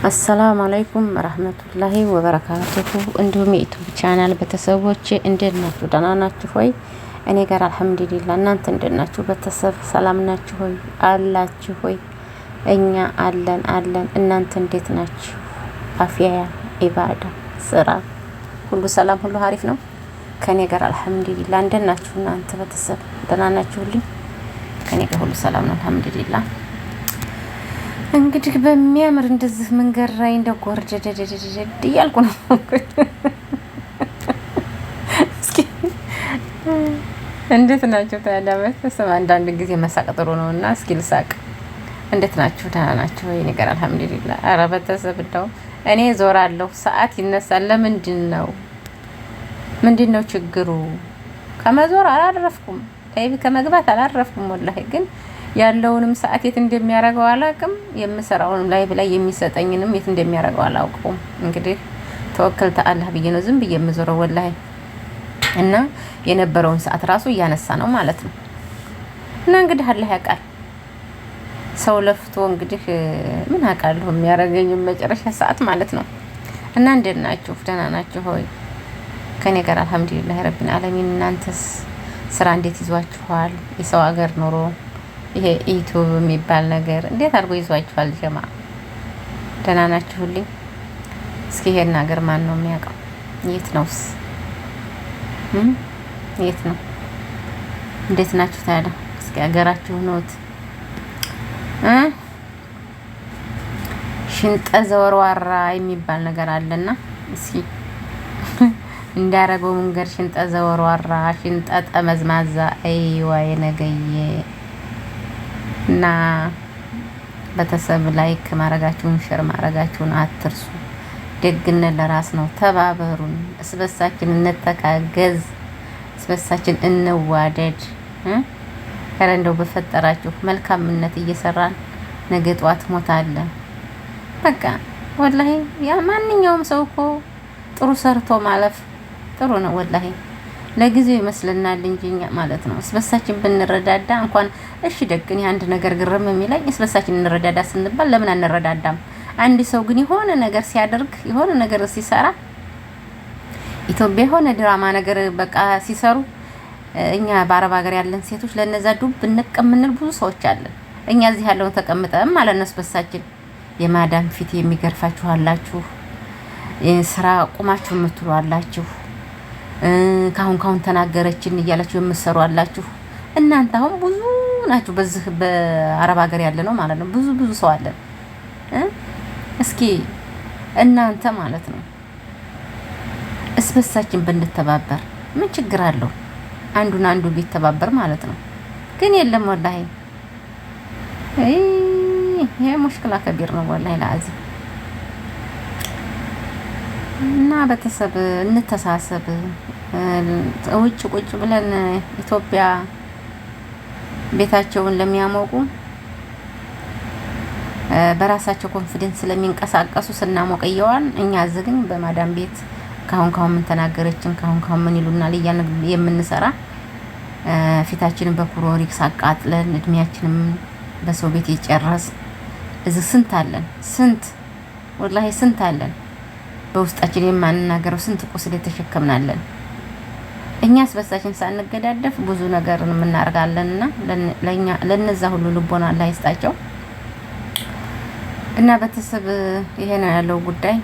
አሰላሙ አለይኩም ረህመቱላሂ ወበረካቱሁ። እንዲሁም የዩቲዩብ ቻናል ቤተሰቦች እንዴት ናችሁ? ደህና ናችሁ ሆይ? እኔ ጋር አልሐምዱሊላህ። እናንተ እንዴት ናችሁ? ቤተሰብ ሰላም ናችሁ ሆይ? አላችሁ ሆይ? እኛ አለን። እናንተ እንዴት ናችሁ? አፍያ፣ ኢባዳ፣ ስራ ሁሉ ሰላም፣ ሁሉ አሪፍ ነው? ከኔ ጋር አልሐምዱሊላህ። እንዴት ናችሁ እናንተ ቤተሰብ? ደህና ናችሁልኝ? ከኔ ጋር ሁሉ ሰላም ነው አልሐምዱሊላህ። እንግዲህ በሚያምር እንደዚህ መንገድ ላይ እንደጎርደደደደደ እያልኩ ነው። እስኪ እንዴት ናችሁ ታዲያ? በስመ አንዳንድ ጊዜ መሳቅ ጥሩ ነው እና እስኪ ልሳቅ። እንዴት ናችሁ? ደህና ናችሁ ወይ? ነገር አልሐምዱሊላህ። ኧረ ቤተሰብ እንደው እኔ ዞራለሁ፣ ሰዓት ይነሳል። ምንድን ነው ችግሩ? ከመዞር አላረፍኩም፣ ላይቭ ከመግባት አላረፍኩም። ወላሂ ግን ያለውንም ሰዓት የት እንደሚያደርገው አላውቅም። የምሰራውንም ላይቭ ላይ የሚሰጠኝንም የት እንደሚያደርገው አላውቀውም። እንግዲህ ተወከል ተአላህ ብዬ ነው ዝም ብዬ የምዞረው ወላሂ። እና የነበረውን ሰዓት ራሱ እያነሳ ነው ማለት ነው። እና እንግዲህ አላህ ያውቃል። ሰው ለፍቶ እንግዲህ ምን አውቃለሁ የሚያደርገኝ መጨረሻ ሰዓት ማለት ነው። እና እንዴት ናችሁ? ደህና ናችሁ ሆይ? ከኔ ጋር አልሐምዱሊላህ ረቢል ዓለሚን። እናንተስ ስራ እንዴት ይዟችኋል? የሰው ሀገር ኑሮ ይሄ ዩቲዩብ የሚባል ነገር እንዴት አድርጎ ይዟችኋል? ጀማ ደህና ናችሁልኝ? እስኪ ይሄን ሀገር ማን ነው የሚያውቀው? የት ነውስ? የት ነው? እንዴት ናችሁ ታዲያ? እስኪ ሀገራችሁ ነውት ሽንጠ ዘወርዋራ የሚባል ነገር አለና እስኪ እንዳረገው መንገድ ሽንጠ ዘወርዋራ ሽንጠ ጠመዝማዛ አይዋ የነገየ እና ቤተሰብ ላይክ ማረጋችሁን ሼር ማረጋችሁን አትርሱ። ደግነት ለራስ ነው። ተባበሩን፣ እስበሳችን እንተጋገዝ፣ እስበሳችን እንዋደድ። ኧረ እንደው በፈጠራችሁ መልካምነት እየሰራን ነገ ጧት ሞት አለ። በቃ ወላሂ ያ ማንኛውም ሰው እኮ ጥሩ ሰርቶ ማለፍ ጥሩ ነው ወላሂ። ለጊዜው ይመስልናል እንጂ እኛ ማለት ነው እስበሳችን ብንረዳዳ እንኳን እሺ ደግን አንድ ነገር ግርም የሚለኝ እስበሳችን እንረዳዳ ስንባል ለምን አንረዳዳም? አንድ ሰው ግን የሆነ ነገር ሲያደርግ የሆነ ነገር ሲሰራ ኢትዮጵያ የሆነ ድራማ ነገር በቃ ሲሰሩ እኛ በአረብ ሀገር ያለን ሴቶች ለነዛ ዱብ እንቀምንል ብዙ ሰዎች አለን። እኛ እዚህ ያለውን ተቀምጠን ማለት ነው እስበሳችን የማዳም ፊት የሚገርፋችሁ አላችሁ፣ ስራ ቁማችሁ የምትሉ አላችሁ፣ ካሁን ተናገረችን እያላችሁ የምትሰሩ አላችሁ። እናንተ አሁን ብዙ ናችሁ። በዚህ በአረብ ሀገር ያለ ነው ማለት ነው ብዙ ሰው አለን። እስኪ እናንተ ማለት ነው እስበሳችን ብንተባበር ምን ችግር አለው? አንዱን አንዱ ቢተባበር ማለት ነው። ግን የለም ወላሂ ይሄ ሙሽክላ ከቢር ነው ወላሂ ለአዚ እና ቤተሰብ እንተሳሰብ። ውጭ ቁጭ ብለን ኢትዮጵያ ቤታቸውን ለሚያሞቁ በራሳቸው ኮንፊደንስ ስለሚንቀሳቀሱ ስናሞቀየዋን እኛ ዝግኝ በማዳም ቤት ካሁን ምን ተናገረችን ካሁን ምን ይሉናል እያልን የምንሰራ ፊታችንን በኩሮሪክስ አቃጥለን እድሜያችንን በሰው ቤት ይጨረስ። እዚህ ስንት ወላሂ ስንት አለን በውስጣችን የማንናገረው ስንት ቁስል የተሸከምናለን። እኛስ በሳችን ሳንገዳደፍ ብዙ ነገርን የምናርጋለንና ለነዛ ሁሉ ልቦና አላህ ይስጣቸው። እና ቤተሰብ ይሄ ነው ያለው ጉዳይ።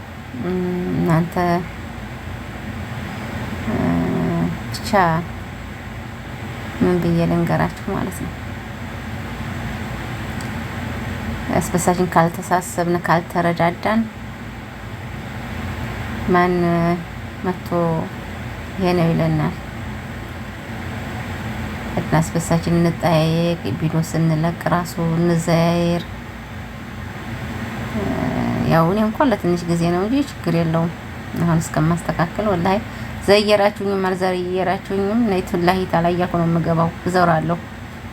እናንተ ብቻ ምን ብዬ ልንገራችሁ ማለት ነው። እስበሳችን ካልተሳሰብን ካልተረዳዳን ማን መጥቶ ይሄ ነው ይለናል? እና እስበሳችን እንጠያየቅ፣ ቪዲዮ ስንለቅ ራሱ እንዘያየር። ያው እኔ እንኳን ለትንሽ ጊዜ ነው እንጂ ችግር የለውም። አሁን እስከማስተካከል ወላሂ ዘየራችሁኝም አልዘየራችሁኝም ነይት ወላሂ ታላያኩ ነው የምገባው። እዘውራለሁ፣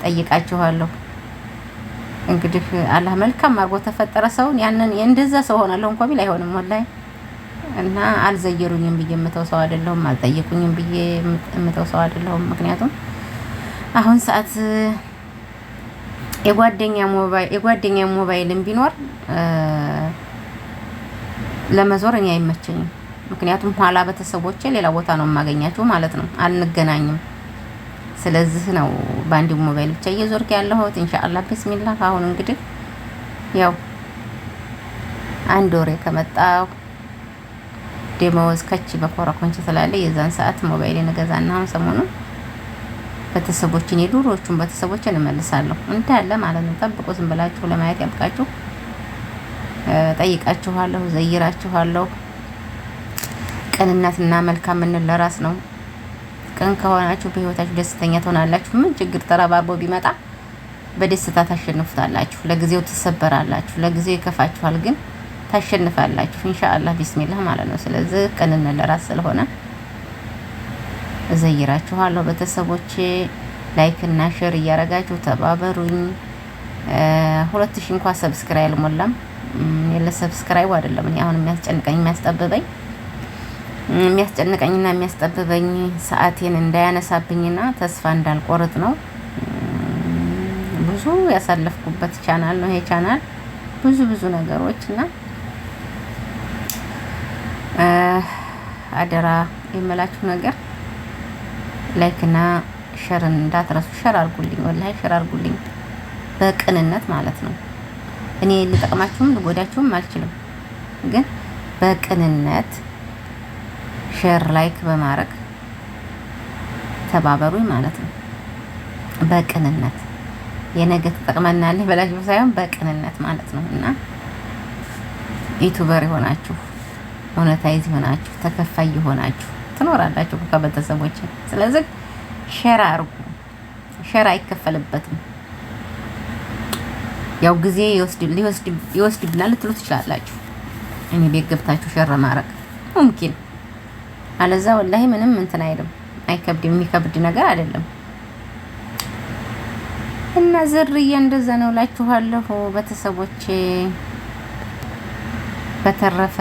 ጠይቃችኋለሁ። እንግዲህ አላህ መልካም አድርጎ ተፈጠረ ሰውን ያንን እንደዛ ሰው ሆናለሁ እንኳን ቢል አይሆንም ወላሂ። እና አልዘየሩኝም ብዬ የምተው ሰው አይደለሁም፣ አልጠየቁኝም ብዬ የምተው ሰው አይደለሁም። ምክንያቱም አሁን ሰዓት የጓደኛ ሞባይልም ቢኖር ለመዞር እኔ አይመቸኝም። ምክንያቱም ኋላ ቤተሰቦቼ ሌላ ቦታ ነው የማገኛቸው ማለት ነው፣ አንገናኝም። ስለዚህ ነው በአንድ ሞባይል ብቻ እየዞርክ ያለሁት። ኢንሻአላህ ቢስሚላህ። አሁን እንግዲህ ያው አንድ ወሬ ከመጣው ደመወዝ ከች በኮረኮንች ስላለ የዛን ሰዓት ሞባይሌን እገዛና አሁን ሰሞኑን ቤተሰቦችን የዱሮቹን ቤተሰቦችን እመልሳለሁ እንዳለ ማለት ነው። ጠብቁ፣ ዝም ብላችሁ ለማየት ያብቃችሁ። ጠይቃችኋለሁ፣ ዘይራችኋለሁ። ቅንነትና መልካም ምን ለራስ ነው። ቅን ከሆናችሁ በህይወታችሁ ደስተኛ ትሆናላችሁ። ምን ችግር ተረባርቦ ቢመጣ በደስታ ታሸንፉታላችሁ። ለጊዜው ትሰበራላችሁ፣ ለጊዜው ይከፋችኋል፣ ግን ታሸንፋላችሁ ኢንሻአላህ ቢስሚላህ ማለት ነው። ስለዚህ ቅንነት ለራስ ስለሆነ እዘይራችኋለሁ። ቤተሰቦቼ ላይክ እና ሼር እያረጋችሁ ተባበሩኝ። 2000 እንኳን ሰብስክራይብ አልሞላም። የለ ሰብስክራይብ አይደለም እኔ አሁን የሚያስጨንቀኝና የሚያስጠብበኝ ሰዓቴን እንዳያነሳብኝና ተስፋ እንዳልቆርጥ ነው። ብዙ ያሳለፍኩበት ቻናል ነው ይሄ ቻናል፣ ብዙ ነገሮች እና አደራ የምላችሁ ነገር ላይክ እና ሼር እንዳትረሱ። ሼር አድርጉልኝ፣ ወላሂ ሼር አድርጉልኝ በቅንነት ማለት ነው። እኔ ልጠቅማችሁም ልጎዳችሁም አልችልም፣ ግን በቅንነት ሼር ላይክ በማድረግ ተባበሩኝ ማለት ነው። በቅንነት የነገ ተጠቅመናል በላችሁ ሳይሆን በቅንነት ማለት ነው። እና ዩቲዩበር የሆናችሁ ሞኔታይዝ የሆናችሁ ተከፋይ የሆናችሁ ትኖራላችሁ ከቤተሰቦች። ስለዚህ ሼር አድርጉ። ሼር አይከፈልበትም። ያው ጊዜ ይወስድብናል ልትሉ ትችላላችሁ። እኔ ቤት ገብታችሁ ሼር ማድረግ ሙምኪን አለዛ ወላሂ ምንም እንትን አይልም፣ አይከብድም። የሚከብድ ነገር አይደለም። እና ዝርያ እንደዛ ነው እላችኋለሁ ቤተሰቦቼ። በተረፈ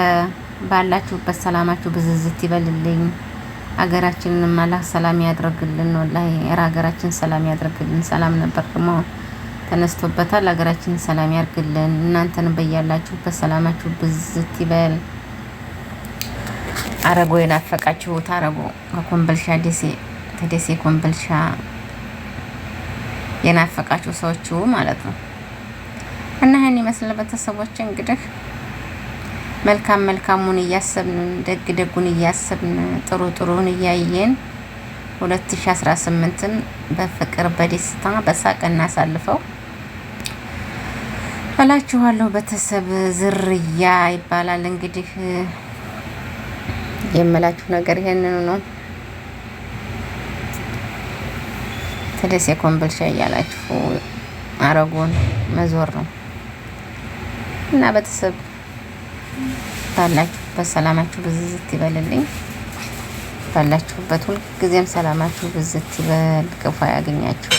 ባላችሁበት ሰላማችሁ ብዝዝት ይበልልኝ። ሀገራችንንም አላህ ሰላም ያድርግልን። ወላሂ ሀገራችን ሰላም ያድርግልን። ሰላም ነበር ደግሞ ተነስቶበታል። ሀገራችን ሰላም ያርግልን። እናንተን በያላችሁበት ሰላማችሁ ብዝት ይበል። አረጎ የናፈቃችሁት አረጎ ከኮምበልሻ ደሴ ኮምበልሻ የናፈቃችሁ ሰዎች ማለት ነው። እና ይሄን ይመስል ቤተሰቦች እንግዲህ መልካሙን እያሰብን ደጉን እያሰብን ጥሩን እያየን 2018ን በፍቅር በደስታ በሳቅ እናሳልፈው እላችኋለሁ። ቤተሰብ ዝርያ ይባላል እንግዲህ የምላችሁ ነገር ይሄንን ነው። ተደሴ ኮምበልሻ እያላችሁ አረጎን መዞር ነው እና ቤተሰብ ባላችሁበት ሰላማችሁ ብዝት ይበልልኝ። ባላችሁበት ሁልጊዜም ሰላማችሁ ብዝት ይበል፣ ክፉ ያገኛችሁ።